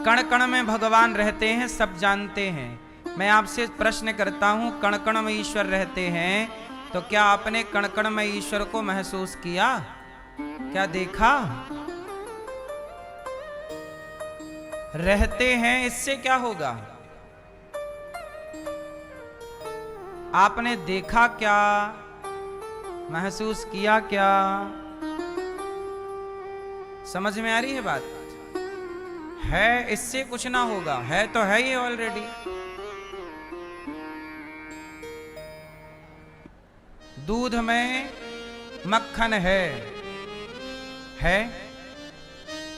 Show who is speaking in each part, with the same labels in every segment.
Speaker 1: कण कण में भगवान रहते हैं, सब जानते हैं। मैं आपसे प्रश्न करता हूं, कण कण में ईश्वर रहते हैं, तो क्या आपने कण कण में ईश्वर को महसूस किया? क्या देखा? रहते हैं, इससे क्या होगा? आपने देखा क्या? महसूस किया क्या? समझ में आ रही है बात? है, इससे कुछ ना होगा, है तो है ही ऑलरेडी। दूध में मक्खन है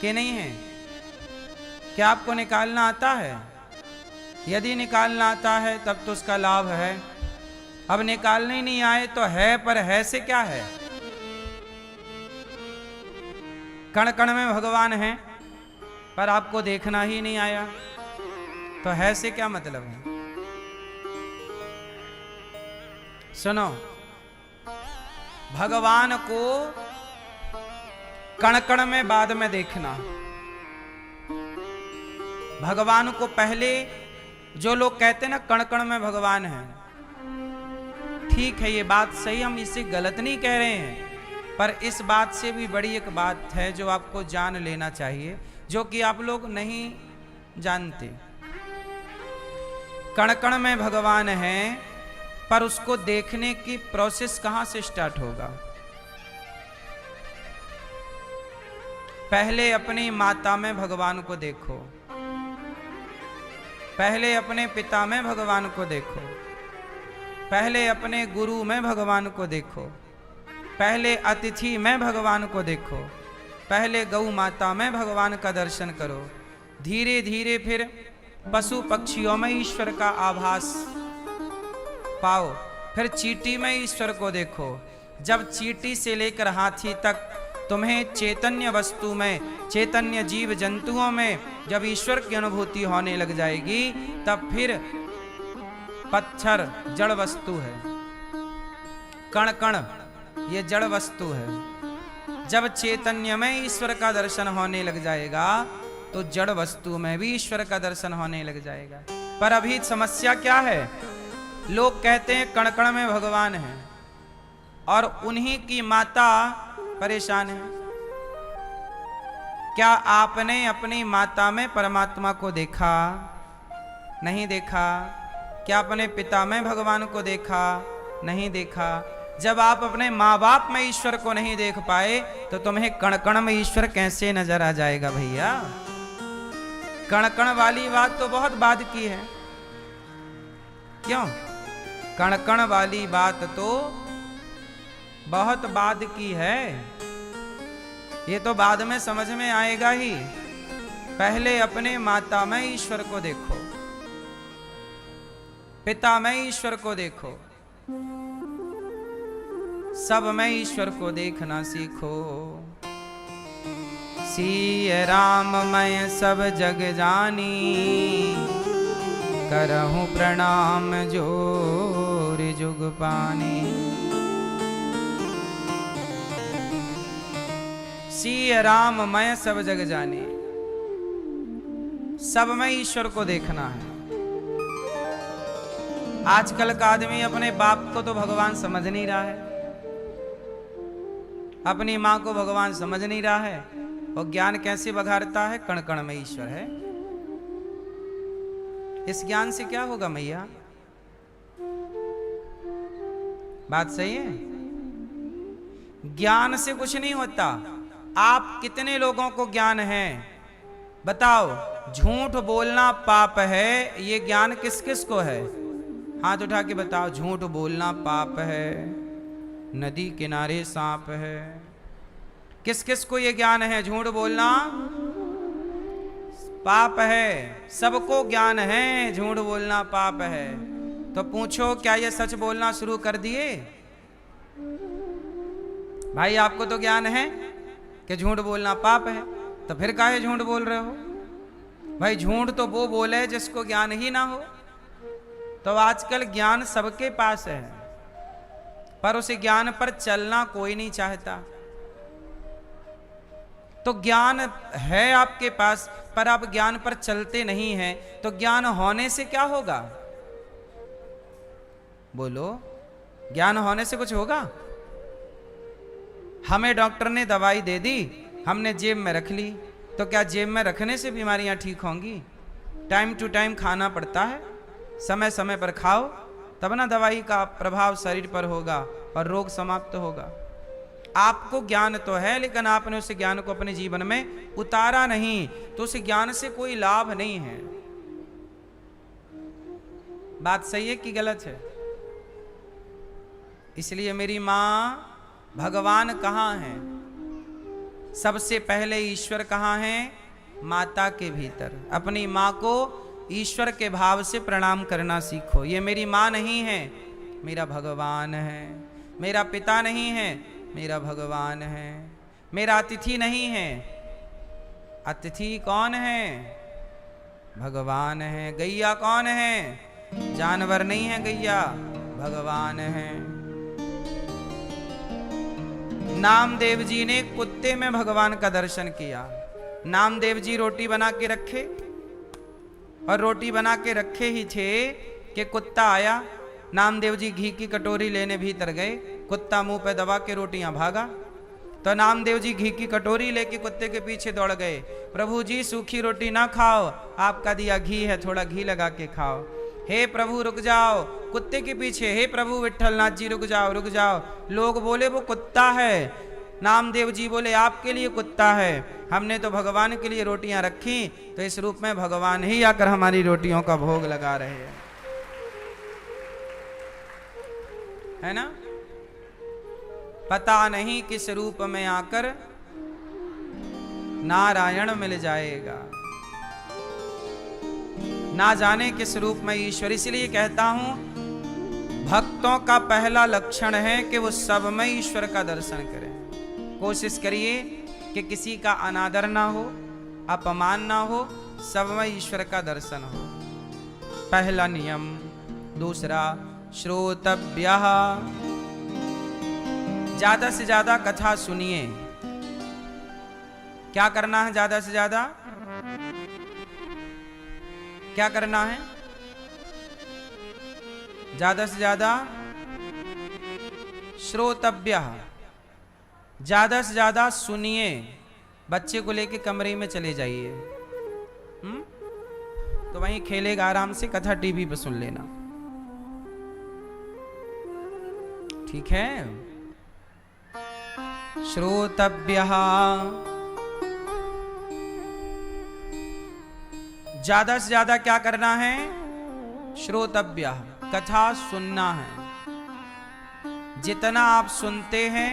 Speaker 1: कि नहीं है? क्या आपको निकालना आता है? यदि निकालना आता है तब तो उसका लाभ है। अब निकालने ही नहीं आए तो है, पर है से क्या है? कण कण में भगवान है, पर आपको देखना ही नहीं आया, तो है से क्या मतलब है? सुनो, भगवान को कण कण में बाद में देखना। भगवान को पहले, जो लोग कहते हैं ना कण कण में भगवान है, ठीक है, ये बात सही, हम इसे गलत नहीं कह रहे हैं, पर इस बात से भी बड़ी एक बात है जो आपको जान लेना चाहिए, जो कि आप लोग नहीं जानते। कण कण में भगवान है, पर उसको देखने की प्रोसेस कहां से स्टार्ट होगा? पहले अपनी माता में भगवान को देखो, पहले अपने पिता में भगवान को देखो, पहले अपने गुरु में भगवान को देखो, पहले अतिथि में भगवान को देखो, पहले गौ माता में भगवान का दर्शन करो, धीरे धीरे फिर पशु पक्षियों में ईश्वर का आभास पाओ, फिर चींटी में ईश्वर को देखो। जब चींटी से लेकर हाथी तक तुम्हें चैतन्य वस्तु में, चैतन्य जीव जंतुओं में जब ईश्वर की अनुभूति होने लग जाएगी, तब फिर पत्थर जड़ वस्तु है, कण कण ये जड़ वस्तु है। जब चैतन्य में ईश्वर का दर्शन होने लग जाएगा, तो जड़ वस्तु में भी ईश्वर का दर्शन होने लग जाएगा। पर अभी समस्या क्या है? लोग कहते हैं कण कण में भगवान है, और उन्हीं की माता परेशान है। क्या आपने अपनी माता में परमात्मा को देखा? नहीं देखा। क्या अपने पिता में भगवान को देखा? नहीं देखा। जब आप अपने माँ बाप में ईश्वर को नहीं देख पाए, तो तुम्हें कण कण में ईश्वर कैसे नजर आ जाएगा भैया? कण कण वाली बात तो बहुत बाद की है। क्यों? कण कण वाली बात तो बहुत बाद की है, ये तो बाद में समझ में आएगा ही। पहले अपने माता में ईश्वर को देखो, पिता में ईश्वर को देखो, सब में ईश्वर को देखना सीखो। सिय राम मैं सब जग जानी, करहूं प्रणाम जोर जुग पानी। सिय राम मैं सब जग जानी, सब में ईश्वर को देखना है। आजकल का आदमी अपने बाप को तो भगवान समझ नहीं रहा है, अपनी मां को भगवान समझ नहीं रहा है, और ज्ञान कैसे बघारता है? कण कण में ईश्वर है। इस ज्ञान से क्या होगा मैया? बात सही है? ज्ञान से कुछ नहीं होता। आप कितने लोगों को ज्ञान है बताओ? झूठ बोलना पाप है, ये ज्ञान किस किस को है? हाथ उठा के बताओ। झूठ बोलना पाप है, नदी किनारे सांप है। किस किस को ये ज्ञान है? झूठ बोलना पाप है, सबको ज्ञान है झूठ बोलना पाप है। तो पूछो, क्या ये सच बोलना शुरू कर दिए? भाई आपको तो ज्ञान है कि झूठ बोलना पाप है, तो फिर काहे झूठ बोल रहे हो? भाई झूठ तो वो बोले जिसको ज्ञान ही ना हो। तो आजकल ज्ञान सबके पास है, पर उस ज्ञान पर चलना कोई नहीं चाहता। तो ज्ञान है आपके पास, पर आप ज्ञान पर चलते नहीं हैं, तो ज्ञान होने से क्या होगा? बोलो, ज्ञान होने से कुछ होगा? हमें डॉक्टर ने दवाई दे दी, हमने जेब में रख ली, तो क्या जेब में रखने से बीमारियां ठीक होंगी? टाइम टू टाइम खाना पड़ता है, समय समय पर खाओ, तब ना दवाई का प्रभाव शरीर पर होगा और रोग समाप्त होगा। आपको ज्ञान तो है, लेकिन आपने उस ज्ञान को अपने जीवन में उतारा नहीं, तो उस ज्ञान से कोई लाभ नहीं है। बात सही है कि गलत है? इसलिए मेरी मां, भगवान कहाँ है? सबसे पहले ईश्वर कहाँ है? माता के भीतर। अपनी मां को ईश्वर के भाव से प्रणाम करना सीखो। ये मेरी मां नहीं है, मेरा भगवान है। मेरा पिता नहीं है, मेरा भगवान है। मेरा अतिथि नहीं है, अतिथि कौन है? भगवान है। गैया कौन है? जानवर नहीं है गैया, भगवान है। नामदेव जी ने कुत्ते में भगवान का दर्शन किया। नामदेव जी रोटी बना के रखे, और रोटी बना के रखे ही थे कि कुत्ता आया। नामदेव जी घी की कटोरी लेने भीतर गए, कुत्ता मुंह पे दबा के रोटियां भागा। तो नामदेव जी घी की कटोरी लेके कुत्ते के पीछे दौड़ गए। प्रभु जी, सूखी रोटी ना खाओ, आपका दिया घी है, थोड़ा घी लगा के खाओ। हे प्रभु रुक जाओ, कुत्ते के पीछे, हे प्रभु विट्ठलनाथ जी रुक जाओ रुक जाओ। लोग बोले वो कुत्ता है, नामदेव जी बोले आपके लिए कुत्ता है, हमने तो भगवान के लिए रोटियां रखी, तो इस रूप में भगवान ही आकर हमारी रोटियों का भोग लगा रहे हैं, है ना? पता नहीं किस रूप में आकर नारायण मिल जाएगा, ना जाने किस रूप में ईश्वर। इसलिए कहता हूं, भक्तों का पहला लक्षण है कि वो सब में ईश्वर का दर्शन करें। कोशिश करिए कि किसी का अनादर ना हो, अपमान ना हो, सब में ईश्वर का दर्शन हो। पहला नियम। दूसरा, श्रोतव्यः, ज्यादा से ज्यादा कथा सुनिए। क्या करना है? ज्यादा से ज्यादा क्या करना है? ज्यादा से ज्यादा श्रोतव्यः, ज्यादा से ज्यादा सुनिए। बच्चे को लेके कमरे में चले जाइए, तो वहीं खेलेगा आराम से, कथा टीवी पर सुन लेना, ठीक है? श्रोतव्यः, ज्यादा से ज्यादा क्या करना है? श्रोतव्यः, कथा सुनना है। जितना आप सुनते हैं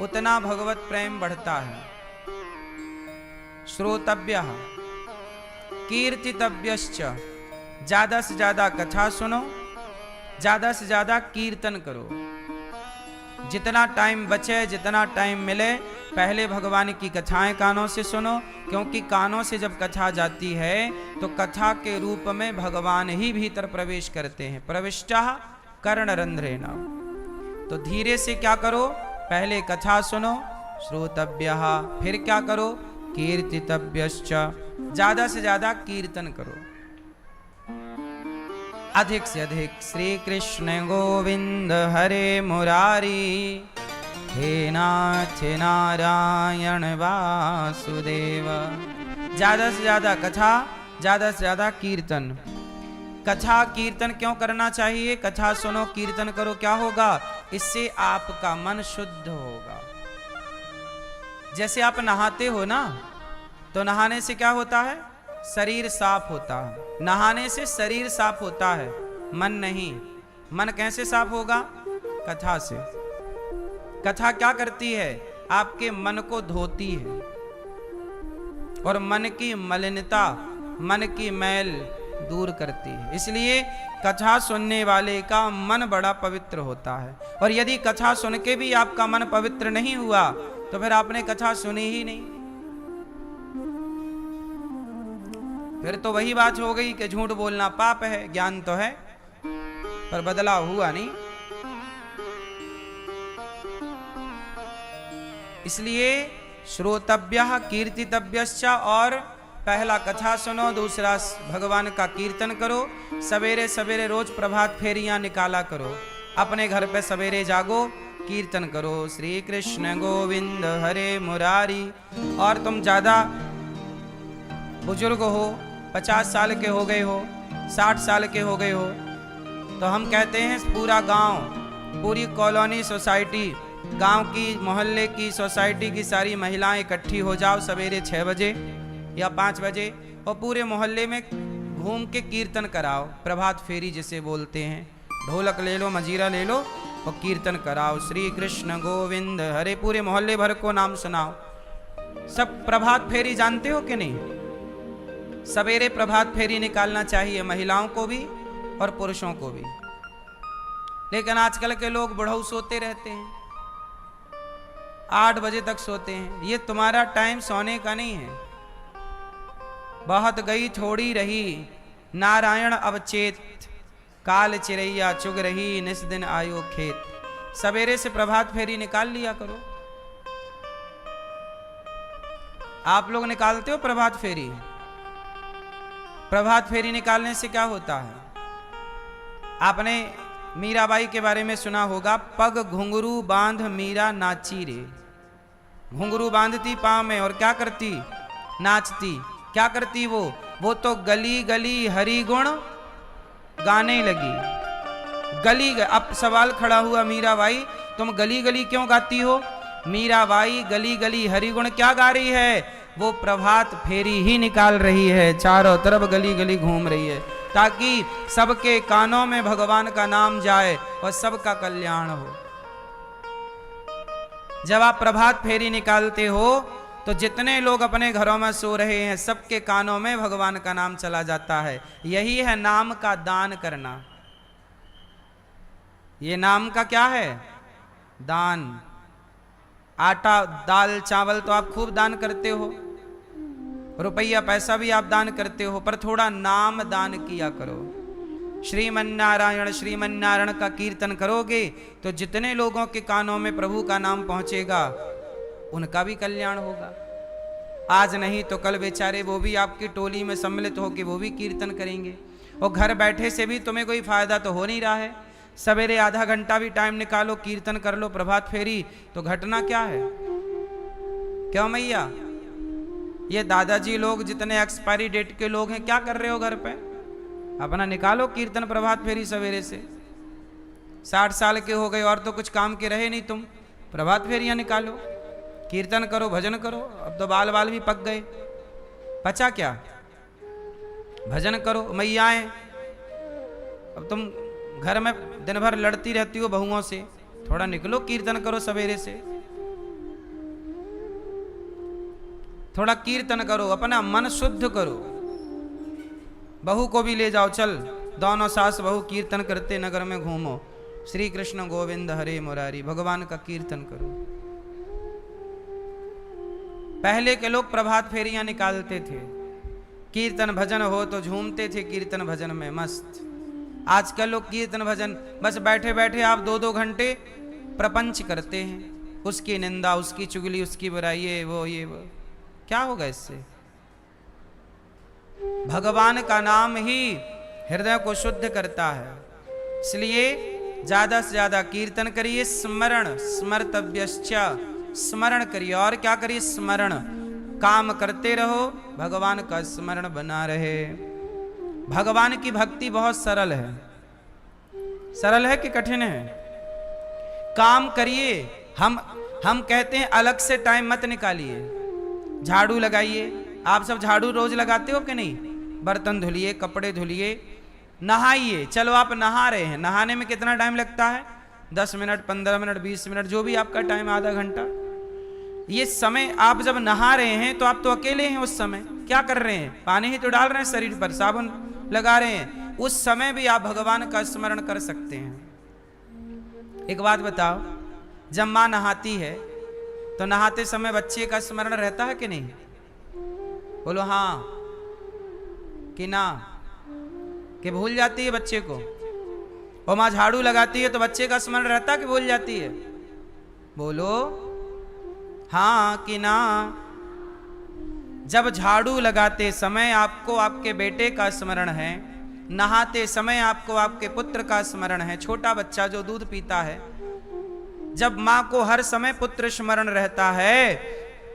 Speaker 1: उतना भगवत प्रेम बढ़ता है। श्रोतव्यः कीर्तितव्यश्च, ज्यादा से ज्यादा कथा सुनो, ज्यादा से ज्यादा कीर्तन करो। जितना टाइम बचे, जितना टाइम मिले, पहले भगवान की कथाएं कानों से सुनो, क्योंकि कानों से जब कथा जाती है तो कथा के रूप में भगवान ही भीतर प्रवेश करते हैं। प्रविष्टः कर्णरंध्रेण। तो धीरे से क्या करो? पहले कथा सुनो, श्रोतव्यः, फिर क्या करो? कीर्तितव्यश्च, ज्यादा से ज्यादा कीर्तन करो। अधिक से अधिक श्री कृष्ण गोविंद हरे मुरारी, हे नाथ नारायण वासुदेव। ज्यादा से ज्यादा कथा, ज्यादा से ज्यादा कीर्तन। कथा कीर्तन क्यों करना चाहिए? कथा सुनो, कीर्तन करो, क्या होगा? इससे आपका मन शुद्ध होगा। जैसे आप नहाते हो ना, तो नहाने से क्या होता है? शरीर साफ होता है। नहाने से शरीर साफ होता है, मन नहीं। मन कैसे साफ होगा? कथा से। कथा क्या करती है? आपके मन को धोती है, और मन की मलिनता, मन की मैल दूर करती है। इसलिए कथा सुनने वाले का मन बड़ा पवित्र होता है। और यदि कथा सुन के भी आपका मन पवित्र नहीं हुआ, तो फिर आपने कथा सुनी ही नहीं। फिर तो वही बात हो गई कि झूठ बोलना पाप है। ज्ञान तो है पर बदलाव हुआ नहीं। इसलिए श्रोतव्यः कीर्तितव्यश्च, और पहला कथा सुनो, दूसरा भगवान का कीर्तन करो। सवेरे सवेरे रोज प्रभात फेरियां निकाला करो। अपने घर पे सवेरे जागो, कीर्तन करो, श्री कृष्ण गोविंद हरे मुरारी। और तुम ज़्यादा बुजुर्ग हो, 50 साल के हो गए हो, 60 साल के हो गए हो, तो हम कहते हैं पूरा गांव, पूरी कॉलोनी, सोसाइटी, गांव की, मोहल्ले की, सोसाइटी की सारी महिलाएं इकट्ठी हो जाओ सवेरे 6 बजे या 5 बजे, और पूरे मोहल्ले में घूम के कीर्तन कराओ। प्रभात फेरी जिसे बोलते हैं। ढोलक ले लो, मजीरा ले लो और कीर्तन कराओ, श्री कृष्ण गोविंद हरे। पूरे मोहल्ले भर को नाम सुनाओ। सब प्रभात फेरी जानते हो कि नहीं? सवेरे प्रभात फेरी निकालना चाहिए, महिलाओं को भी और पुरुषों को भी। लेकिन आजकल के लोग बुढ़ऊ सोते रहते हैं, 8 बजे तक सोते हैं। ये तुम्हारा टाइम सोने का नहीं है। बहुत गई थोड़ी रही नारायण अवचेत, काल चिरैया चुग रही निस दिन आयो खेत। सवेरे से प्रभात फेरी निकाल लिया करो। आप लोग निकालते हो प्रभात फेरी? प्रभात फेरी निकालने से क्या होता है? आपने मीराबाई के बारे में सुना होगा, पग घुंघरू बांध मीरा नाची रे। घुंघरू बांधती पांव में और क्या करती? नाचती। क्या करती वो तो गली गली हरि गुण गाने लगी। अब सवाल खड़ा हुआ, मीराबाई तुम गली गली क्यों गाती हो? मीराबाई गली गली हरि गुण क्या गा रही है? वो प्रभात फेरी ही निकाल रही है, चारों तरफ गली गली घूम रही है, ताकि सबके कानों में भगवान का नाम जाए और सबका कल्याण हो। जब आप प्रभात फेरी निकालते हो तो जितने लोग अपने घरों में सो रहे हैं सबके कानों में भगवान का नाम चला जाता है। यही है नाम का दान करना। ये नाम का क्या है? दान। आटा, दाल, चावल तो आप खूब दान करते हो, रुपया पैसा भी आप दान करते हो, पर थोड़ा नाम दान किया करो। श्रीमन्नारायण श्रीमन्नारायण का कीर्तन करोगे तो जितने लोगों के कानों में प्रभु का नाम पहुंचेगा उनका भी कल्याण होगा। आज नहीं तो कल बेचारे वो भी आपकी टोली में सम्मिलित होकर वो भी कीर्तन करेंगे। और घर बैठे से भी तुम्हें कोई फायदा तो हो नहीं रहा है। सवेरे आधा घंटा भी टाइम निकालो, कीर्तन कर लो, प्रभात फेरी, तो घटना क्या है? क्यों मैया? ये दादाजी लोग जितने एक्सपायरी डेट के लोग हैं, क्या कर रहे हो घर पे? अपना निकालो कीर्तन प्रभात फेरी सवेरे से। 60 साल के हो गए और तो कुछ काम के रहे नहीं तुम, प्रभात फेरियां निकालो, कीर्तन करो, भजन करो। अब तो बाल बाल भी पक गए, पचा क्या? भजन करो मैयाएं। अब तुम घर में दिन भर लड़ती रहती हो बहुओं से, थोड़ा निकलो, कीर्तन करो सवेरे से, थोड़ा कीर्तन करो, अपना मन शुद्ध करो। बहू को भी ले जाओ, चल दोनों सास बहू कीर्तन करते नगर में घूमो, श्री कृष्ण गोविंद हरे मुरारी, भगवान का कीर्तन करो। पहले के लोग प्रभात फेरियां निकालते थे, कीर्तन भजन हो तो झूमते थे कीर्तन भजन में मस्त। आजकल लोग कीर्तन भजन बस बैठे बैठे आप 2-2 घंटे प्रपंच करते हैं, उसकी निंदा, उसकी चुगली, उसकी बुराई, ये वो। क्या होगा इससे? भगवान का नाम ही हृदय को शुद्ध करता है। इसलिए ज्यादा से ज्यादा कीर्तन करिए, स्मरण स्मर्तव्यश्च, स्मरण करिए। और क्या करिए? स्मरण। काम करते रहो, भगवान का स्मरण बना रहे। भगवान की भक्ति बहुत सरल है। सरल है कि कठिन है? काम करिए। हम कहते हैं अलग से टाइम मत निकालिए, झाड़ू लगाइए। आप सब झाड़ू रोज लगाते हो कि नहीं? बर्तन धुलिए, कपड़े धुलिए, नहाइए। चलो आप नहा रहे हैं, नहाने में कितना टाइम लगता है? 10 मिनट, 15 मिनट, 20 मिनट, जो भी आपका टाइम, आधा घंटा। ये समय आप जब नहा रहे हैं तो आप तो अकेले हैं। उस समय क्या कर रहे हैं? पानी ही तो डाल रहे हैं शरीर पर, साबुन लगा रहे हैं। उस समय भी आप भगवान का स्मरण कर सकते हैं। एक बात बताओ, जब माँ नहाती है तो नहाते समय बच्चे का स्मरण रहता है कि नहीं? बोलो हाँ कि ना? कि भूल जाती है बच्चे को? और माँ झाड़ू लगाती है तो बच्चे का स्मरण रहता है कि भूल जाती है? बोलो। हाँ कि ना। जब झाड़ू लगाते समय आपको आपके बेटे का स्मरण है, नहाते समय आपको आपके पुत्र का स्मरण है। छोटा बच्चा जो दूध पीता है, जब माँ को हर समय पुत्र स्मरण रहता है,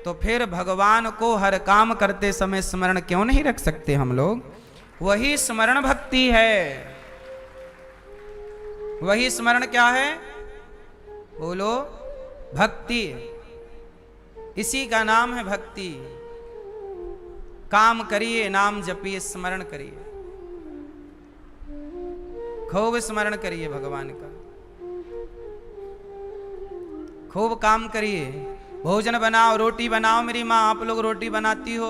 Speaker 1: तो फिर भगवान को हर काम करते समय स्मरण क्यों नहीं रख सकते हम लोग? वही स्मरण भक्ति है। वही स्मरण क्या है? बोलो, भक्ति। इसी का नाम है भक्ति। काम करिए, नाम जपिए, स्मरण करिए, खूब स्मरण करिए भगवान का, खूब काम करिए। भोजन बनाओ, रोटी बनाओ। मेरी माँ, आप लोग रोटी बनाती हो?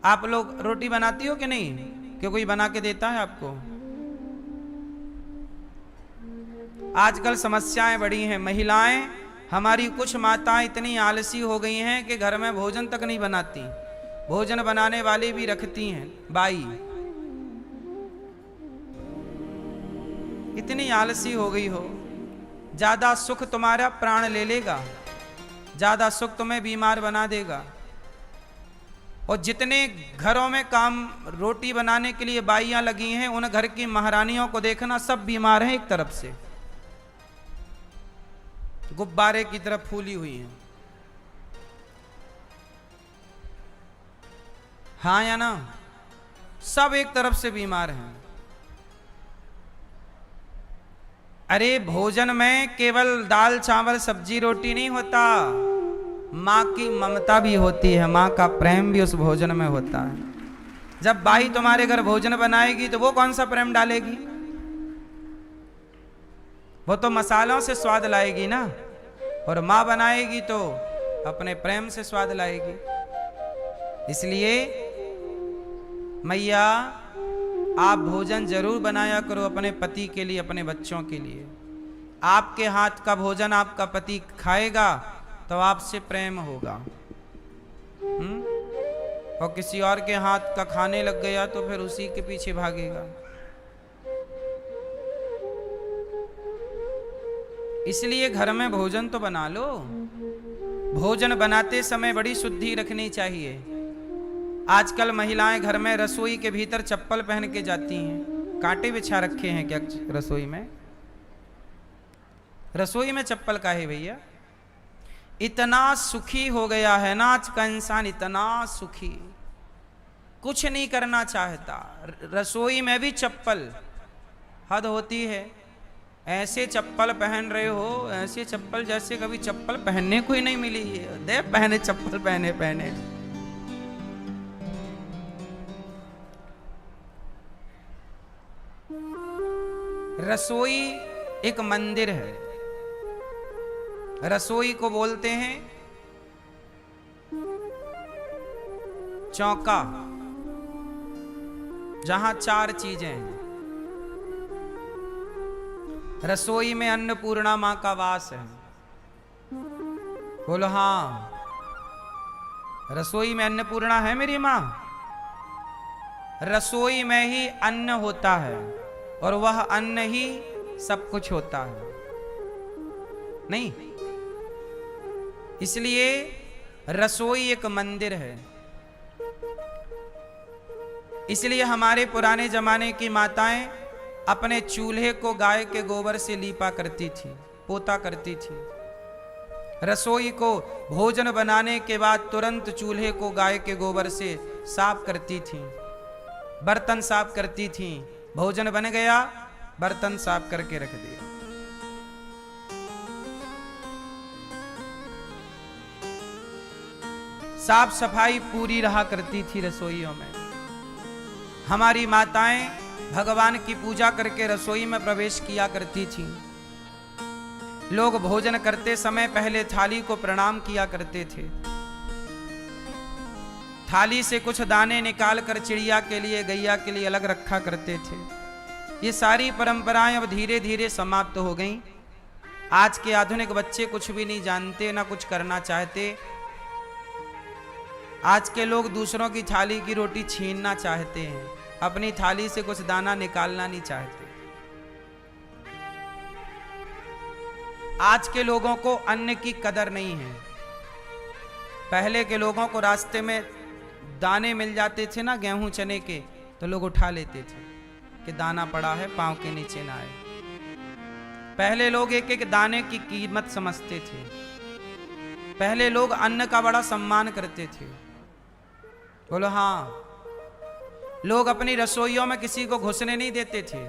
Speaker 1: आप लोग रोटी बनाती हो कि नहीं? क्यों, कोई बना के देता है आपको? आजकल समस्याएं बड़ी हैं। महिलाएं, हमारी कुछ माताएं इतनी आलसी हो गई हैं कि घर में भोजन तक नहीं बनाती। भोजन बनाने वाली भी रखती हैं बाई। इतनी आलसी हो गई हो। ज्यादा सुख तुम्हारा प्राण ले लेगा, ज्यादा सुख तुम्हें बीमार बना देगा। और जितने घरों में काम रोटी बनाने के लिए बाइयां लगी हैं, उन घर की महारानियों को देखना, सब बीमार हैं एक तरफ से, गुब्बारे की तरफ फूली हुई हैं। हाँ या ना? सब एक तरफ से बीमार हैं। अरे भोजन में केवल दाल चावल सब्जी रोटी नहीं होता, माँ की ममता भी होती है, माँ का प्रेम भी उस भोजन में होता है। जब बाई तुम्हारे घर भोजन बनाएगी तो वो कौन सा प्रेम डालेगी? वो तो मसालों से स्वाद लाएगी ना, और माँ बनाएगी तो अपने प्रेम से स्वाद लाएगी। इसलिए मैया, आप भोजन जरूर बनाया करो अपने पति के लिए, अपने बच्चों के लिए। आपके हाथ का भोजन आपका पति खाएगा तो आपसे प्रेम होगा। और किसी और के हाथ का खाने लग गया तो फिर उसी के पीछे भागेगा। इसलिए घर में भोजन तो बना लो। भोजन बनाते समय बड़ी शुद्धि रखनी चाहिए। आजकल महिलाएं घर में रसोई के भीतर चप्पल पहन के जाती हैं। कांटे बिछा रखे हैं क्या रसोई में? रसोई में चप्पल का है भैया? इतना सुखी हो गया है ना आज का इंसान, इतना सुखी, कुछ नहीं करना चाहता। रसोई में भी चप्पल, हद होती है। ऐसे चप्पल पहन रहे हो, ऐसे चप्पल जैसे कभी चप्पल पहनने को ही नहीं मिली है। दे पहने चप्पल, पहने पहने। रसोई एक मंदिर है। रसोई को बोलते हैं चौका, जहां चार चीजें हैं। रसोई में अन्नपूर्णा मां का वास है। बोलो हाँ, रसोई में अन्नपूर्णा है मेरी मां। रसोई में ही अन्न होता है, और वह अन्न ही सब कुछ होता है। नहीं, इसलिए रसोई एक मंदिर है। इसलिए हमारे पुराने जमाने की माताएं अपने चूल्हे को गाय के गोबर से लीपा करती थी, पोता करती थी। रसोई को भोजन बनाने के बाद तुरंत चूल्हे को गाय के गोबर से साफ करती थी, बर्तन साफ करती थी। भोजन बन गया, बर्तन साफ करके रख दिया। साफ सफाई पूरी रहा करती थी रसोइयों में। हमारी माताएं भगवान की पूजा करके रसोई में प्रवेश किया करती थी। लोग भोजन करते समय पहले थाली को प्रणाम किया करते थे। थाली से कुछ दाने निकाल कर चिड़िया के लिए, गैया के लिए अलग रखा करते थे। ये सारी परंपराएं अब धीरे धीरे समाप्त हो गईं। आज के आधुनिक बच्चे कुछ भी नहीं जानते, ना कुछ करना चाहते। आज के लोग दूसरों की थाली की रोटी छीनना चाहते हैं, अपनी थाली से कुछ दाना निकालना नहीं चाहते। आज के लोगों को अन्न की कदर नहीं है। पहले के लोगों को रास्ते में दाने मिल जाते थे ना, गेहूं चने के, तो लोग उठा लेते थे कि दाना पड़ा है, पांव के नीचे ना आए। पहले लोग एक एक दाने की कीमत समझते थे। पहले लोग अन्न का बड़ा सम्मान करते थे। बोलो हाँ। लोग अपनी रसोइयों में किसी को घुसने नहीं देते थे,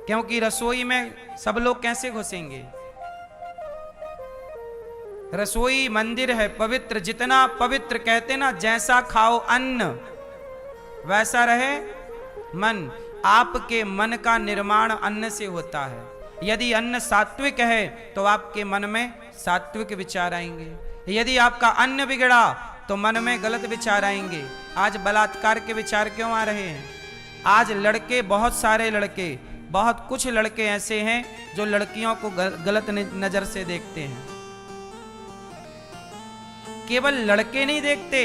Speaker 1: क्योंकि रसोई में सब लोग कैसे घुसेंगे। रसोई मंदिर है पवित्र, जितना पवित्र कहते ना, जैसा खाओ अन्न वैसा रहे मन। आपके मन का निर्माण अन्न से होता है। यदि अन्न सात्विक है तो आपके मन में सात्विक विचार आएंगे। यदि आपका अन्न बिगड़ा तो मन में गलत विचार आएंगे। आज बलात्कार के विचार क्यों आ रहे हैं? आज लड़के, बहुत सारे लड़के, बहुत कुछ लड़के ऐसे हैं जो लड़कियों को गलत नजर से देखते हैं। केवल लड़के नहीं देखते,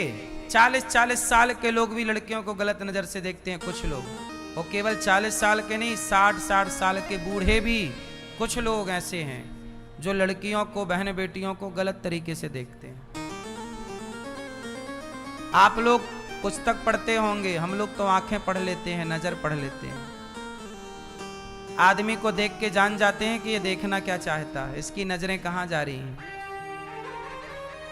Speaker 1: 40-40 साल के लोग भी लड़कियों को गलत नजर से देखते हैं कुछ लोग। और केवल 40 साल के नहीं, 60-60 साल के बूढ़े भी कुछ लोग ऐसे हैं जो लड़कियों को, बहन बेटियों को गलत तरीके से देखते हैं। आप लोग पुस्तक पढ़ते होंगे, हम लोग तो आंखें पढ़ लेते हैं, नजर पढ़ लेते हैं। आदमी को देख के जान जाते हैं कि ये देखना क्या चाहता है, इसकी नजरें कहां जा रही हैं।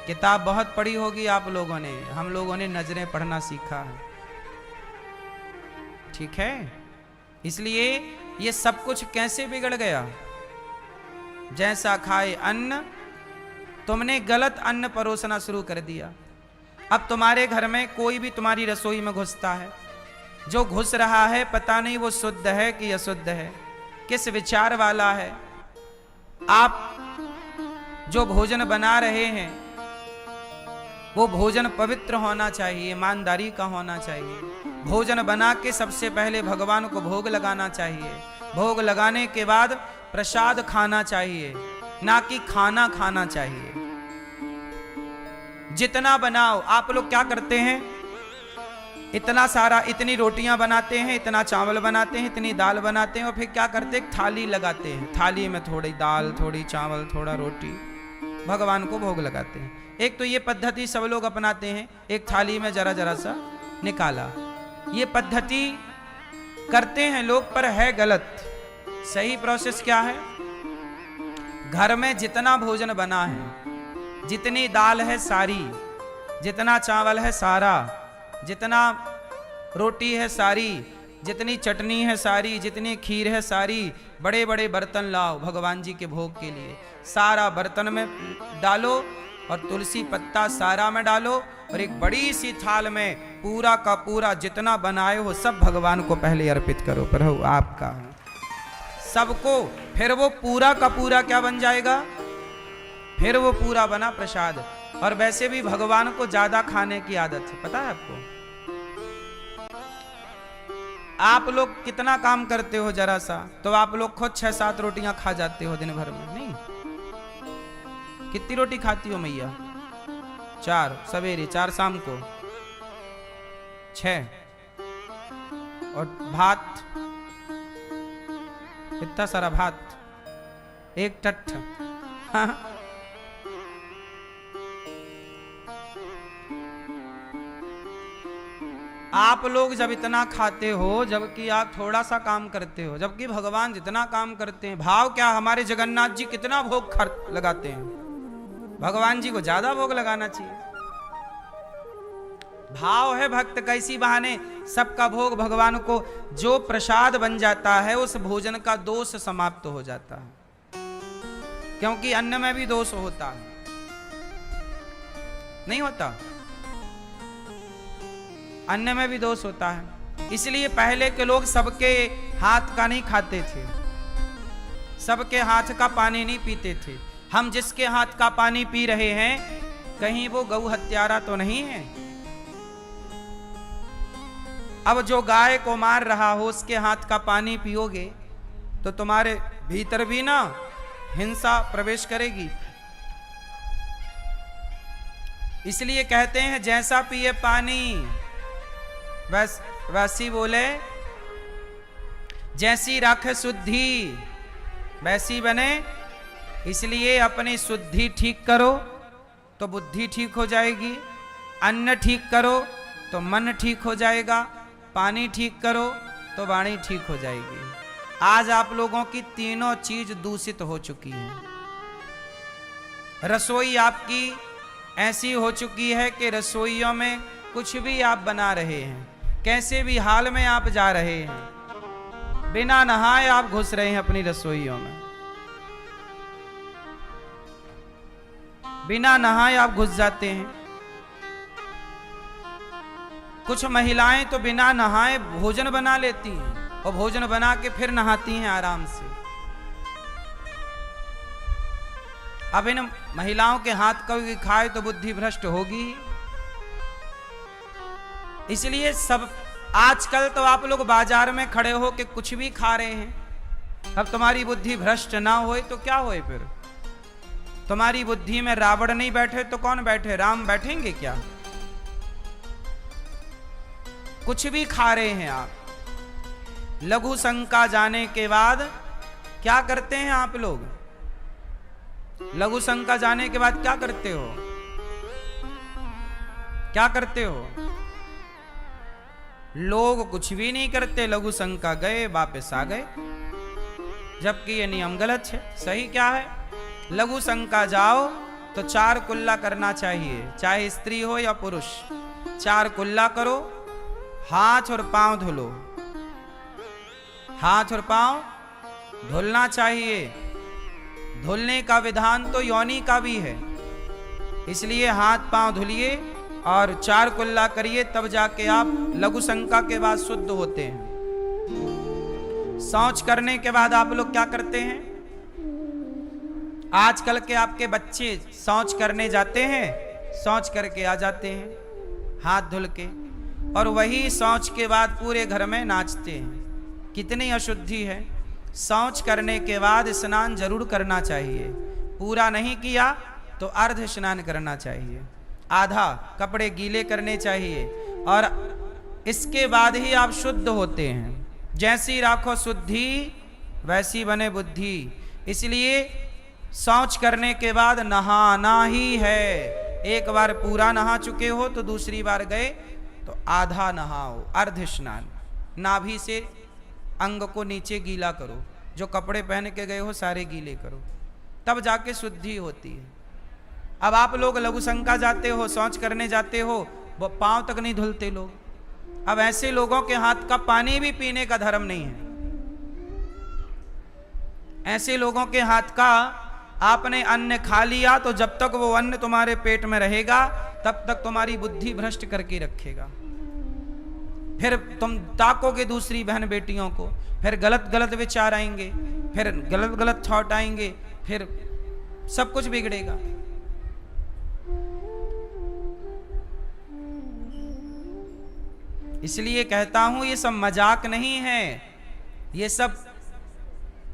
Speaker 1: किताब बहुत पढ़ी होगी आप लोगों ने, हम लोगों ने नजरें पढ़ना सीखा है। ठीक है, इसलिए ये सब कुछ कैसे बिगड़ गया? जैसा खाए अन्न, तुमने गलत अन्न परोसना शुरू कर दिया। अब तुम्हारे घर में कोई भी तुम्हारी रसोई में घुसता है, जो घुस रहा है पता नहीं वो शुद्ध है कि अशुद्ध है, किस विचार वाला है। आप जो भोजन बना रहे हैं वो भोजन पवित्र होना चाहिए, ईमानदारी का होना चाहिए। भोजन बना के सबसे पहले भगवान को भोग लगाना चाहिए। भोग लगाने के बाद प्रसाद खाना चाहिए, ना कि खाना खाना चाहिए। जितना बनाओ, आप लोग क्या करते हैं, इतना सारा, इतनी रोटियां बनाते हैं, इतना चावल बनाते हैं, इतनी दाल बनाते हैं, और फिर क्या करते हैं, थाली लगाते हैं। थाली में थोड़ी दाल, थोड़ी चावल, थोड़ा रोटी, भगवान को भोग लगाते हैं। एक तो ये पद्धति सब लोग अपनाते हैं, एक थाली में जरा जरा सा निकाला। ये पद्धति करते हैं लोग, पर है गलत। सही प्रोसेस क्या है? घर में जितना भोजन बना है, जितनी दाल है सारी, जितना चावल है सारा, जितना रोटी है सारी, जितनी चटनी है सारी, जितनी खीर है सारी, बड़े बड़े बर्तन लाओ भगवान जी के भोग के लिए। सारा बर्तन में डालो और तुलसी पत्ता सारा में डालो, और एक बड़ी सी थाल में पूरा का पूरा जितना बनाए हो सब भगवान को पहले अर्पित करो। प्रभु आपका है सबको। फिर वो पूरा का पूरा क्या बन जाएगा? फिर वो पूरा बना प्रसाद। और वैसे भी भगवान को ज्यादा खाने की आदत है, पता है आपको? आप लोग कितना काम करते हो जरा सा, तो आप लोग खुद 6-7 रोटियां खा जाते हो दिन भर में, नहीं? कितनी रोटी खाती हो मैया? 4 सवेरे, 4 शाम को, 6। और भात, इतना सारा भात, एक टट्ठ। हाँ। आप लोग जब इतना खाते हो, जबकि आप थोड़ा सा काम करते हो, जबकि भगवान जितना काम करते हैं। भाव क्या, हमारे जगन्नाथ जी कितना भोग लगाते हैं, भगवान जी को ज्यादा भोग लगाना चाहिए। भाव है भक्त कैसी बहाने सबका भोग भगवान को, जो प्रसाद बन जाता है उस भोजन का दोष समाप्त हो जाता है, क्योंकि अन्न में भी दोष होता है, नहीं होता? अन्न में भी दोष होता है। इसलिए पहले के लोग सबके हाथ का नहीं खाते थे, सबके हाथ का पानी नहीं पीते थे। हम जिसके हाथ का पानी पी रहे हैं, कहीं वो गौ हत्यारा तो नहीं है? अब जो गाय को मार रहा हो उसके हाथ का पानी पियोगे तो तुम्हारे भीतर भी ना हिंसा प्रवेश करेगी। इसलिए कहते हैं जैसा पिए पानी वैसी बोले, जैसी राखे शुद्धि वैसी बने। इसलिए अपनी शुद्धि ठीक करो, तो बुद्धि ठीक हो जाएगी, अन्न ठीक करो तो मन ठीक हो जाएगा, पानी ठीक करो तो वाणी ठीक हो जाएगी। आज आप लोगों की तीनों चीज दूषित हो चुकी है। रसोई आपकी ऐसी हो चुकी है कि रसोइयों में कुछ भी आप बना रहे हैं, कैसे भी हाल में आप जा रहे हैं, बिना नहाए आप घुस रहे हैं अपनी रसोइयों में, बिना नहाए आप घुस जाते हैं। कुछ महिलाएं तो बिना नहाए भोजन बना लेती हैं और भोजन बना के फिर नहाती हैं आराम से। अब इन महिलाओं के हाथ कभी खाए तो बुद्धि भ्रष्ट होगी। इसलिए सब आजकल तो आप लोग बाजार में खड़े हो के कुछ भी खा रहे हैं। अब तुम्हारी बुद्धि भ्रष्ट ना होए तो क्या होए? फिर तुम्हारी बुद्धि में रावण नहीं बैठे तो कौन बैठे? राम बैठेंगे क्या? कुछ भी खा रहे हैं आप। लघु शंका जाने के बाद क्या करते हैं आप लोग? लघु शंका जाने के बाद क्या करते हो? क्या करते हो? लोग कुछ भी नहीं करते, लघु शंका गए वापस आ गए, जबकि ये नियम गलत है। सही क्या है? लघु शंका जाओ तो 4 कुल्ला करना चाहिए, चाहे स्त्री हो या पुरुष। 4 कुल्ला करो, हाथ और पांव धुलो। हाथ और पांव धुलना चाहिए। धुलने का विधान तो योनि का भी है, इसलिए हाथ पांव धुलिए और 4 कुल्ला करिए, तब जाके आप लघु शंका के बाद शुद्ध होते हैं। शौच करने के बाद आप लोग क्या करते हैं? आजकल के आपके बच्चे शौच करने जाते हैं, शौच करके आ जाते हैं हाथ धुल के, और वही शौच के बाद पूरे घर में नाचते हैं। कितनी अशुद्धि है। शौच करने के बाद स्नान जरूर करना चाहिए। पूरा नहीं किया तो अर्ध स्नान करना चाहिए, आधा कपड़े गीले करने चाहिए, और इसके बाद ही आप शुद्ध होते हैं। जैसी राखो शुद्धि वैसी बने बुद्धि। इसलिए शौच करने के बाद नहाना ही है। एक बार पूरा नहा चुके हो तो दूसरी बार गए तो आधा नहाओ, अर्ध स्नान। नाभि से अंग को नीचे गीला करो, जो कपड़े पहन के गए हो सारे गीले करो, तब जाके शुद्धि होती है। अब आप लोग लघु शंका जाते हो, शौच करने जाते हो, वो पांव तक नहीं धुलते लोग। अब ऐसे लोगों के हाथ का पानी भी पीने का धर्म नहीं है। ऐसे लोगों के हाथ का आपने अन्न खा लिया तो जब तक वो अन्न तुम्हारे पेट में रहेगा तब तक तुम्हारी बुद्धि भ्रष्ट करके रखेगा। फिर तुम ताकोगे दूसरी बहन बेटियों को, फिर गलत गलत विचार आएंगे, फिर गलत गलत थॉट आएंगे, फिर सब कुछ बिगड़ेगा। इसलिए कहता हूं ये सब मजाक नहीं है, ये सब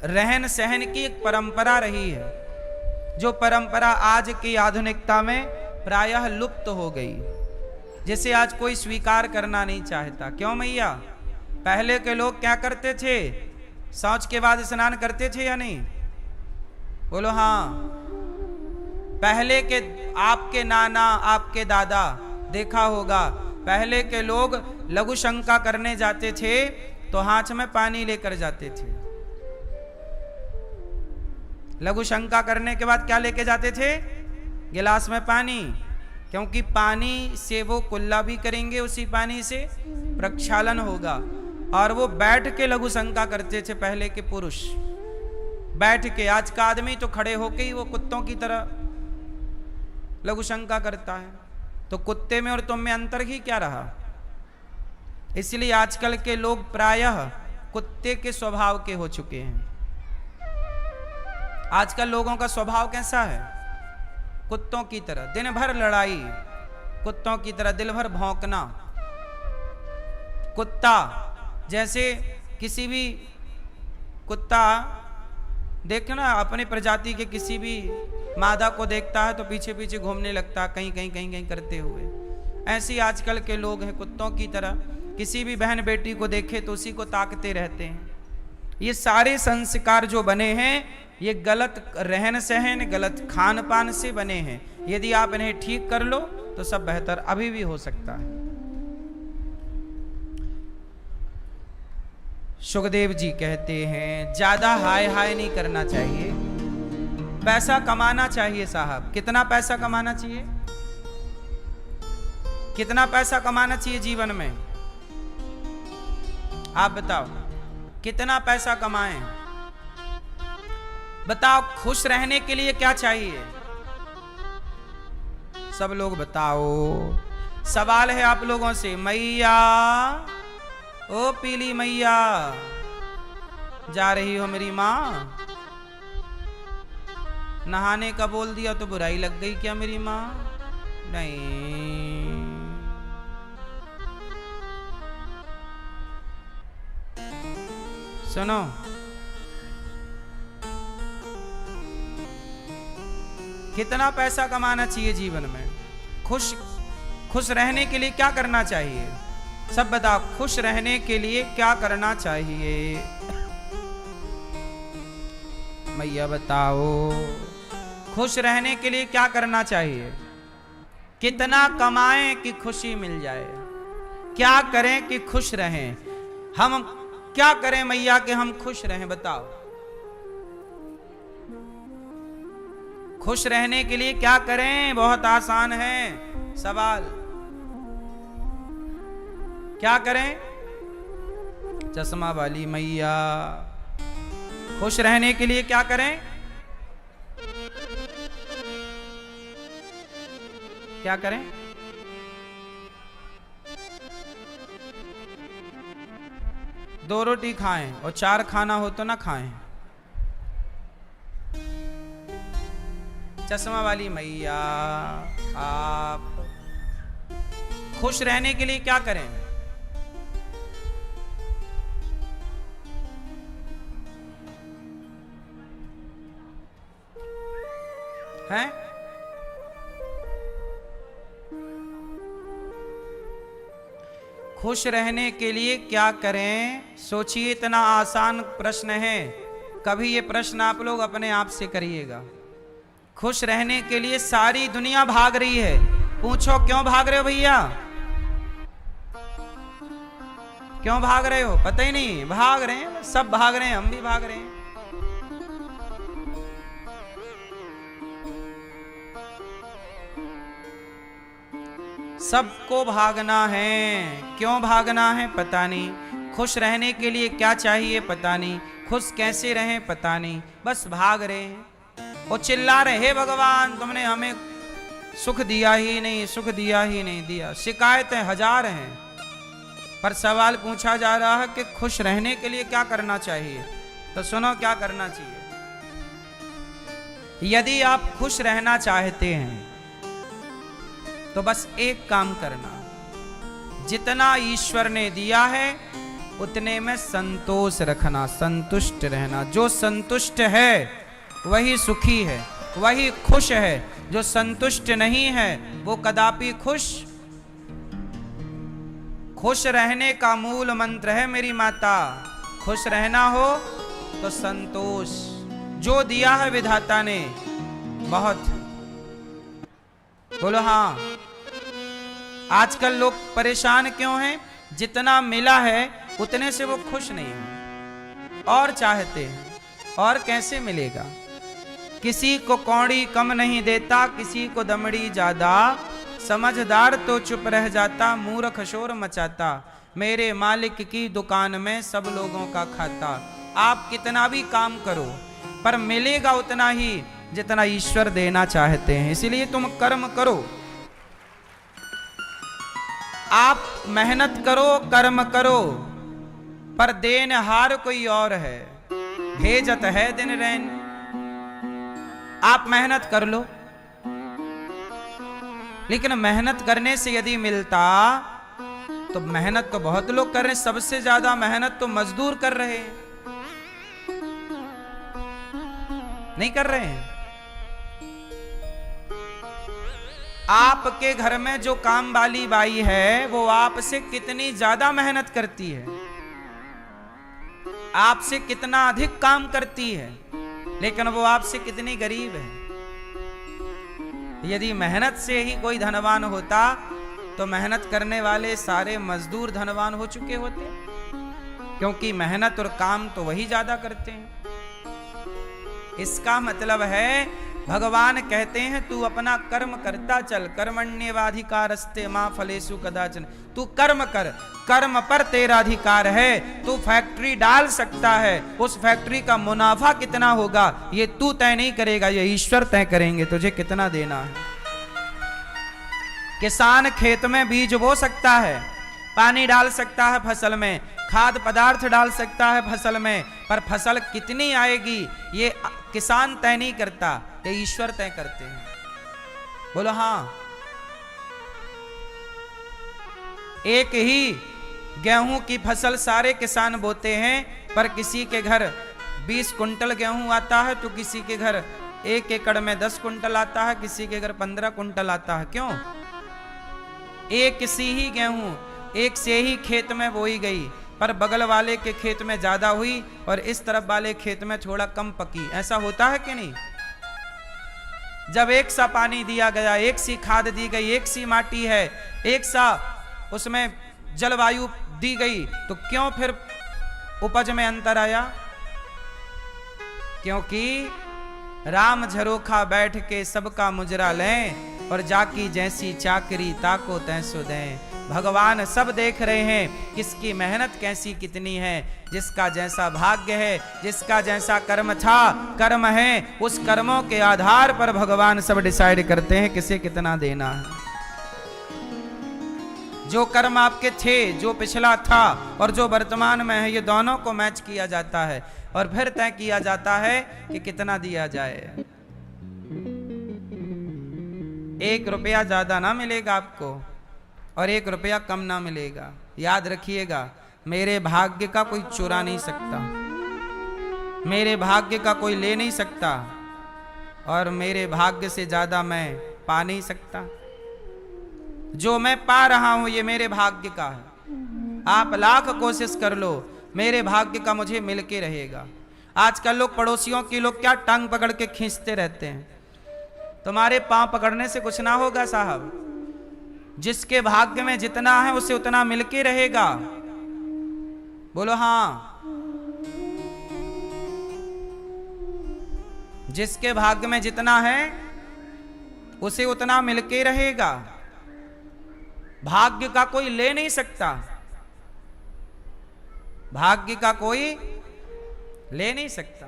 Speaker 1: रहन सहन की एक परंपरा रही है, जो परंपरा आज की आधुनिकता में प्रायः लुप्त हो गई, जिसे आज कोई स्वीकार करना नहीं चाहता। क्यों मैया? पहले के लोग क्या करते थे? शौच के बाद स्नान करते थे या नहीं? बोलो हाँ। पहले के आपके नाना, आपके दादा देखा होगा, पहले के लोग लघु शंका करने जाते थे तो हाथ में पानी लेकर जाते थे। लघु शंका करने के बाद क्या लेके जाते थे? गिलास में पानी, क्योंकि पानी से वो कुल्ला भी करेंगे, उसी पानी से प्रक्षालन होगा। और वो बैठ के लघु शंका करते थे पहले के पुरुष, बैठ के। आज का आदमी तो खड़े होके ही वो कुत्तों की तरह लघु शंका करता है। तो कुत्ते में और तुम में अंतर ही क्या रहा? इसलिए आजकल के लोग प्रायः कुत्ते के स्वभाव के हो चुके हैं। आजकल लोगों का स्वभाव कैसा है? कुत्तों की तरह, दिन भर लड़ाई, कुत्तों की तरह दिल भर भौंकना। कुत्ता जैसे किसी भी कुत्ता देखना अपनी प्रजाति के किसी भी मादा को देखता है तो पीछे पीछे घूमने लगता, कहीं कहीं कहीं कहीं करते हुए। ऐसे ही आजकल के लोग हैं कुत्तों की तरह। किसी भी बहन बेटी को देखे तो उसी को ताकते रहते हैं, ये सारे संस्कार जो बने हैं ये गलत रहन सहन, गलत खान पान से बने हैं। यदि आप इन्हें ठीक कर लो तो सब बेहतर अभी भी हो सकता है। सुखदेव जी कहते हैं ज्यादा हाय हाय नहीं करना चाहिए, पैसा कमाना चाहिए साहब। कितना पैसा कमाना चाहिए? कितना पैसा कमाना चाहिए जीवन में? आप बताओ कितना पैसा कमाएं? बताओ खुश रहने के लिए क्या चाहिए? सब लोग बताओ। सवाल है आप लोगों से, मैया ओ पीली मैया, जा रही हो मेरी माँ? नहाने का बोल दिया तो बुराई लग गई क्या मेरी माँ? नहीं। सुनो, कितना पैसा कमाना चाहिए जीवन में? खुश रहने के लिए क्या करना चाहिए? सब बताओ, खुश रहने के लिए क्या करना चाहिए? मैया बताओ, खुश रहने के लिए क्या करना चाहिए? कितना कमाएं कि खुशी मिल जाए? क्या करें कि खुश रहें? हम क्या करें मैया कि हम खुश रहें? बताओ, खुश रहने के लिए क्या करें? बहुत आसान है सवाल। क्या करें? चश्मा वाली मैया, खुश रहने के लिए क्या करें? क्या करें? दो रोटी खाएं और 4 खाना हो तो ना खाएं। चश्मा वाली मैया, आप खुश रहने के लिए क्या करें? हैं? खुश रहने के लिए क्या करें? सोचिए, इतना आसान प्रश्न है। कभी ये प्रश्न आप लोग अपने आप से करिएगा। खुश रहने के लिए सारी दुनिया भाग रही है। पूछो क्यों भाग रहे हो भैया? क्यों भाग रहे हो? पता ही नहीं। भाग रहे हैं, सब भाग रहे हैं, हम भी भाग रहे हैं। सबको भागना है। क्यों भागना है पता नहीं। खुश रहने के लिए क्या चाहिए पता नहीं। खुश कैसे रहें पता नहीं। बस भाग रहे हैं और चिल्ला रहे, हे भगवान तुमने हमें सुख दिया ही नहीं, सुख दिया ही नहीं दिया। शिकायतें हजार हैं, पर सवाल पूछा जा रहा है कि खुश रहने के लिए क्या करना चाहिए। तो सुनो क्या करना चाहिए। यदि आप खुश रहना चाहते हैं तो बस एक काम करना, जितना ईश्वर ने दिया है उतने में संतोष रखना, संतुष्ट रहना। जो संतुष्ट है वही सुखी है, वही खुश है। जो संतुष्ट नहीं है वो कदापि खुश रहने का मूल मंत्र है मेरी माता। खुश रहना हो तो संतोष, जो दिया है विधाता ने बहुत। बोलो हाँ। आजकल लोग परेशान क्यों हैं? जितना मिला है उतने से वो खुश नहीं है, और चाहते हैं और कैसे मिलेगा। किसी को कौड़ी कम नहीं देता, किसी को दमड़ी ज्यादा। समझदार तो चुप रह जाता, मूर्ख शोर मचाता। मेरे मालिक की दुकान में सब लोगों का खाता। आप कितना भी काम करो पर मिलेगा उतना ही जितना ईश्वर देना चाहते हैं। इसलिए तुम कर्म करो, आप मेहनत करो, कर्म करो, पर देनहार कोई और है। भेजत है दिन रैन। आप मेहनत कर लो, लेकिन मेहनत करने से यदि मिलता तो मेहनत तो बहुत लोग कर रहे हैं। सबसे ज्यादा मेहनत तो मजदूर कर रहे हैं, नहीं कर रहे हैं। आपके घर में जो काम वाली बाई है वो आपसे कितनी ज्यादा मेहनत करती है। आपसे कितना अधिक काम करती है, लेकिन वो आपसे कितनी गरीब है। यदि मेहनत से ही कोई धनवान होता तो मेहनत करने वाले सारे मजदूर धनवान हो चुके होते, क्योंकि मेहनत और काम तो वही ज्यादा करते हैं। इसका मतलब है भगवान कहते हैं तू अपना कर्म करता चल, कर्मण्येवाधिकारस्ते मां फलेषु कदाचन। तू कर्म कर, कर्म पर तेरा अधिकार है। तू फैक्ट्री डाल सकता है, उस फैक्ट्री का मुनाफा कितना होगा ये तू तय नहीं करेगा, ये ईश्वर तय करेंगे तुझे कितना देना है। किसान खेत में बीज बो सकता है, पानी डाल सकता है फसल में, खाद पदार्थ डाल सकता है फसल में, पर फसल कितनी आएगी ये किसान तय नहीं करता, ये ईश्वर तय करते हैं। बोलो हाँ। एक ही गेहूं की फसल सारे किसान बोते हैं, पर किसी के घर 20 कुंटल गेहूं आता है तो किसी के घर 1 एकड़ में 10 कुंटल आता है, किसी के घर 15 कुंटल आता है। क्यों? एक सी ही गेहूं एक से ही खेत में बोई गई, पर बगल वाले के खेत में ज्यादा हुई और इस तरफ वाले खेत में थोड़ा कम पकी। ऐसा होता है कि नहीं? जब एक सा पानी दिया गया, एक सी खाद दी गई, एक सी माटी है, एक सा उसमें जलवायु दी गई, तो क्यों फिर उपज में अंतर आया? क्योंकि राम झरोखा बैठ के सबका मुजरा लें और जाकी जैसी चाकरी ताको तैसो दें। भगवान सब देख रहे हैं किसकी मेहनत कैसी कितनी है, जिसका जैसा भाग्य है, जिसका जैसा कर्म था, कर्म है, उस कर्मों के आधार पर भगवान सब डिसाइड करते हैं किसे कितना देना है। जो कर्म आपके थे, जो पिछला था और जो वर्तमान में है, ये दोनों को मैच किया जाता है और फिर तय किया जाता है कि कितना दिया जाए। 1 रुपया ज्यादा ना मिलेगा आपको और 1 रुपया कम ना मिलेगा। याद रखिएगा, मेरे भाग्य का कोई चुरा नहीं सकता, मेरे भाग्य का कोई ले नहीं सकता और मेरे भाग्य से ज्यादा मैं पा नहीं सकता। जो मैं पा रहा हूं ये मेरे भाग्य का है। आप लाख कोशिश कर लो, मेरे भाग्य का मुझे मिल के रहेगा। आजकल लोग पड़ोसियों की लोग क्या टांग पकड़ के खींचते रहते हैं। तुम्हारे पांव पकड़ने से कुछ ना होगा साहब। जिसके भाग्य में जितना है उसे उतना मिल के रहेगा। बोलो हाँ। जिसके भाग्य में जितना है उसे उतना मिल के रहेगा। भाग्य का कोई ले नहीं सकता, भाग्य का कोई ले नहीं सकता।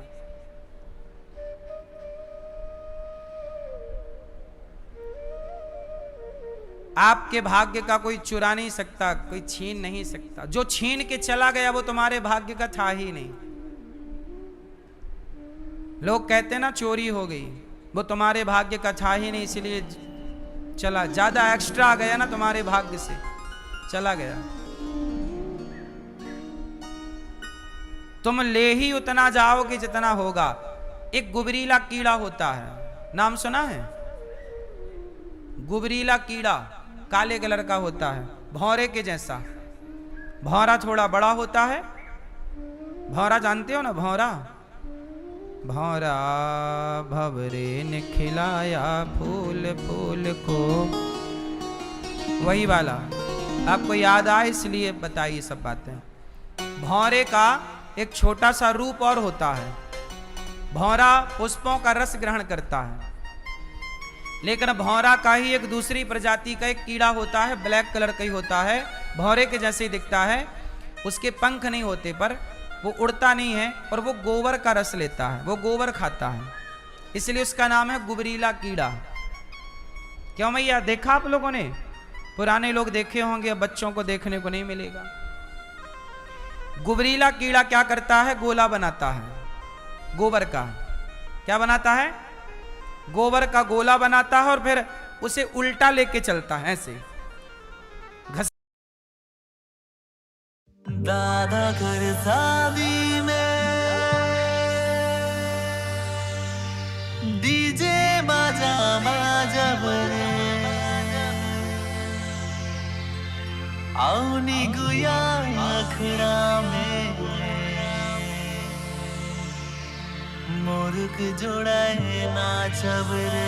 Speaker 1: आपके भाग्य का कोई चुरा नहीं सकता, कोई छीन नहीं सकता। जो छीन के चला गया वो तुम्हारे भाग्य का था ही नहीं। लोग कहते हैं ना चोरी हो गई, वो तुम्हारे भाग्य का था ही नहीं, इसलिए चला, ज्यादा एक्स्ट्रा आ गया ना तुम्हारे भाग्य से, चला गया। तुम ले ही उतना जाओगे जितना होगा। एक गुबरीला कीड़ा होता है, नाम सुना है? गुबरीला कीड़ा काले कलर का होता है, भौरे के जैसा। भौरा थोड़ा बड़ा होता है। भौरा जानते हो ना? भौरा, भौरा भंवरे ने खिलाया फूल फूल को, वही वाला। आपको याद आए इसलिए बताइए सब बातें। भौरे का एक छोटा सा रूप और होता है। भौरा पुष्पों का रस ग्रहण करता है, लेकिन भौरा का ही एक दूसरी प्रजाति का एक कीड़ा होता है, ब्लैक कलर का ही होता है, भौरे के जैसे ही दिखता है। उसके पंख नहीं होते, पर वो उड़ता नहीं है और वो गोबर का रस लेता है, वो गोबर खाता है, इसलिए उसका नाम है गुबरीला कीड़ा। क्यों भैया? देखा आप लोगों ने? पुराने लोग देखे होंगे, अब बच्चों को देखने को नहीं मिलेगा। गुबरीला कीड़ा क्या करता है? गोला बनाता है गोबर का। क्या बनाता है? गोबर का गोला बनाता है और फिर उसे उल्टा लेके चलता है ऐसे घस।
Speaker 2: दादा घर शादी में डीजे बाजा बाजा बरे आउनी गुया अखरा में हुक जोड़ाए नाचब रे।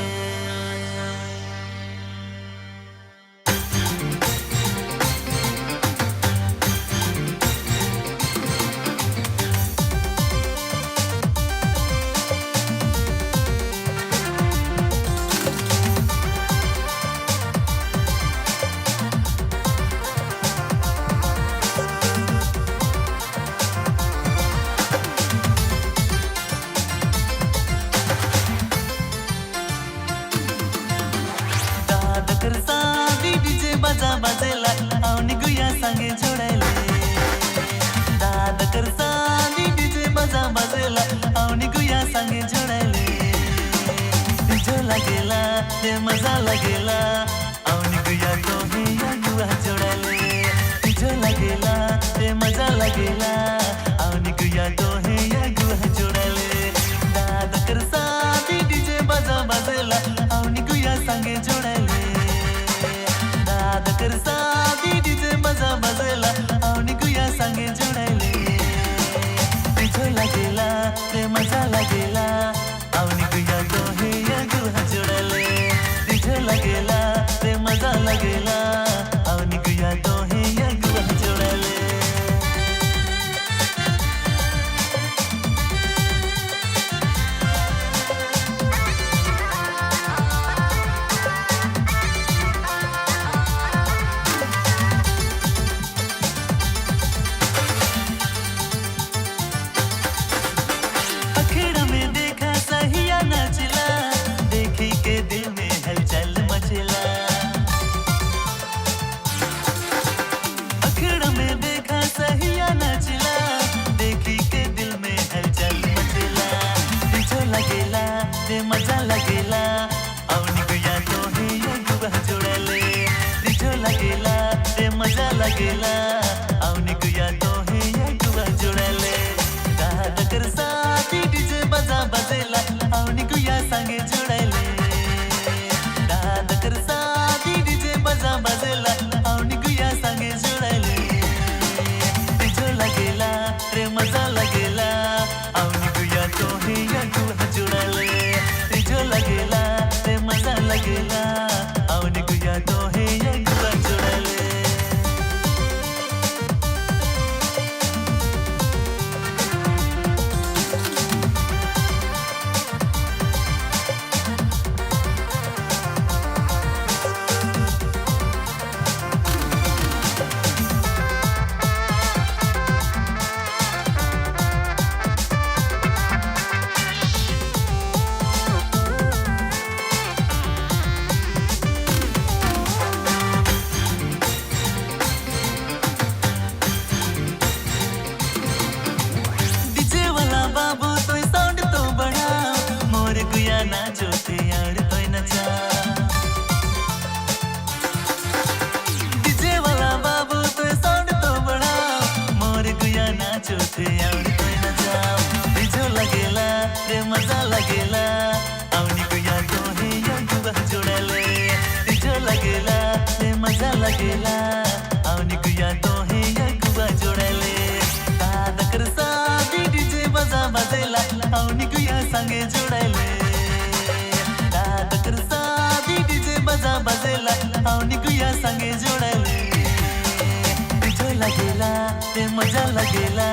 Speaker 2: बजा बजेला आउनी गुया संगे जोड़ाइले दादा करसा डीजे बजा बजेला आउनी गुया संगे जोड़ाइले जो लगेला ते मजा लगेला आउनी गुया तो ही या गुआ जोड़ाइले जो लगेला ते मजा लगेला आउनी गुया तो ही या गुआ जोड़ाइले दादा करसा डीजे बजा बजेला आउनी गुया संगे जोड़ाइले करसा डीजे बजा बजेला आउनी गुया संगे जोड़ाइले जो लगेला ते मजा लगेला आउनी गुया तो हे या गुआ जोड़ाइले जो लगेला ते मजा लगेला आउनी गुया तो हे या गुआ जोड़ाइले। मजा लगेला आउनी गुया तो हे या गुआ जोड़ाइले जो लगेला ते मजा लगेला आउनी गुया तो हे या गुआ जोड़ाइले दादा करसा डीजे बजा बजेला आउनी गुया संगे जोड़ाइले दादा करसा डीजे बजा बजेला आउनी गुया संगे जोड़ाइले जो लगेला रे मजा लगेला आउनी गुया तो हे या गुआ जोड़ाइले जो लगेला ते मजा लगेला आउनी गुया तो हे या गुआ जोड़ाइले। नाचो थे यार तो नचा डीजे वाला बाबू तो साउंड तो बड़ा मोर गुया नाचो थे यार तो नचा जो लगेला रे मजा लगेला आउनी गुया तो हे या गुआ जोड़ाइले जो लगेला रे मजा लगेला आउनी गुया तो हे या गुआ जोड़ाइले दादा करसा डीजे बजा बजेला आउनी गुया संगे जोड़ाइले करसा डीजे बजा बजेला आउनी गुया संगे जोड़ाइले जो लगेला ते मजा लगेला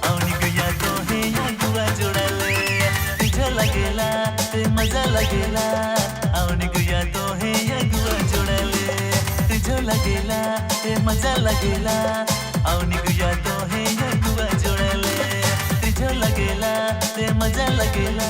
Speaker 2: आउनी गुया तो हे या गुआ जोड़ाइले जो लगेला ते मजा लगेला आउनी गुया तो हे या गुआ जोड़ाइले जो लगेला ते मजा लगेला आउनी गुया तो हे या गुआ जोड़ाइले जो लगेला ते मजा लगेला